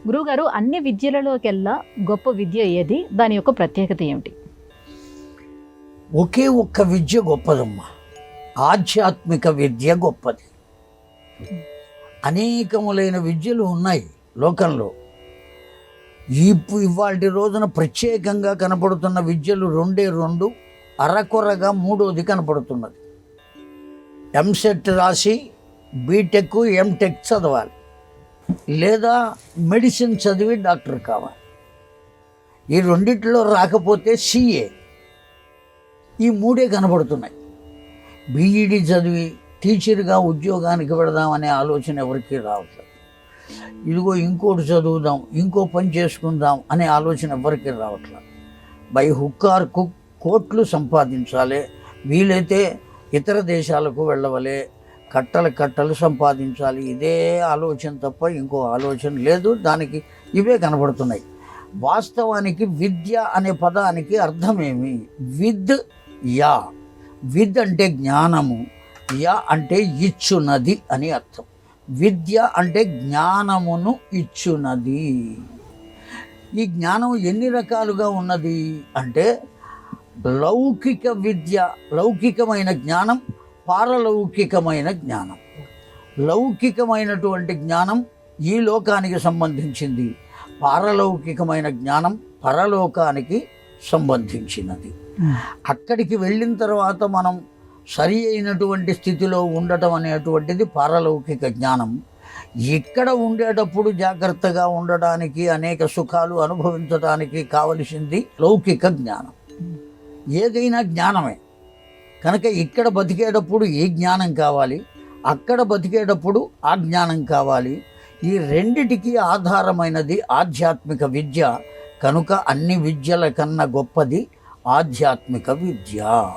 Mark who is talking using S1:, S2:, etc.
S1: గురువుగారు, అన్ని విద్యలలోకెల్లా గొప్ప విద్య ఏది? దాని యొక్క ప్రత్యేకత ఏమిటి?
S2: ఒకే ఒక్క విద్య గొప్పదమ్మా. ఆధ్యాత్మిక విద్య గొప్పది. అనేకములైన విద్యలు ఉన్నాయి లోకంలో. ఇవాళ రోజున ప్రత్యేకంగా కనపడుతున్న విద్యలు రెండే రెండు, అరకొరగా మూడోది కనపడుతున్నది. ఎంసెట్ రాసి బీటెక్ ఎంటెక్ చదవాలి, లేదా మెడిసిన్ చదివి డాక్టర్ కావాలి. ఈ రెండిట్లో రాకపోతే సిఏ. ఈ మూడే కనబడుతున్నాయి. బీఈడి చదివి టీచర్గా ఉద్యోగానికి వెళదామనే ఆలోచన ఎవరికి రావట్లేదు. ఇదిగో ఇంకోటి చదువుదాం, ఇంకో పని చేసుకుందాం అనే ఆలోచన ఎవరికి రావట్లేదు. బై హుక్ ఆర్ కుక్ కోట్లు సంపాదించాలి, వీలైతే ఇతర దేశాలకు వెళ్ళవలే, కట్టలు సంపాదించాలి. ఇదే ఆలోచన తప్ప ఇంకో ఆలోచన లేదు. దానికి ఇవే కనబడుతున్నాయి. వాస్తవానికి విద్య అనే పదానికి అర్థమేమి? విద్ యా. విద్ అంటే జ్ఞానము, యా అంటే ఇచ్చునది అని అర్థం. విద్య అంటే జ్ఞానమును ఇచ్చునది. ఈ జ్ఞానం ఎన్ని రకాలుగా ఉన్నది అంటే, లౌకిక విద్య, లౌకికమైన జ్ఞానం, పారలౌకికమైన జ్ఞానం. లౌకికమైనటువంటి జ్ఞానం ఈ లోకానికి సంబంధించింది, పారలౌకికమైన జ్ఞానం పరలోకానికి సంబంధించినది. అక్కడికి వెళ్ళిన తర్వాత మనం సరి అయినటువంటి స్థితిలో ఉండటం అనేటువంటిది పారలౌకిక జ్ఞానం. ఇక్కడ ఉండేటప్పుడు జాగ్రత్తగా ఉండడానికి, అనేక సుఖాలు అనుభవించడానికి కావలసింది లౌకిక జ్ఞానం. ఏదైనా జ్ఞానమే కనుక ఇక్కడ బతికేటప్పుడు ఈ జ్ఞానం కావాలి, అక్కడ బతికేటప్పుడు ఆ జ్ఞానం కావాలి. ఈ రెండిటికి ఆధారమైనది ఆధ్యాత్మిక విద్య. కనుక అన్ని విద్యల కన్నా గొప్పది ఆధ్యాత్మిక విద్య.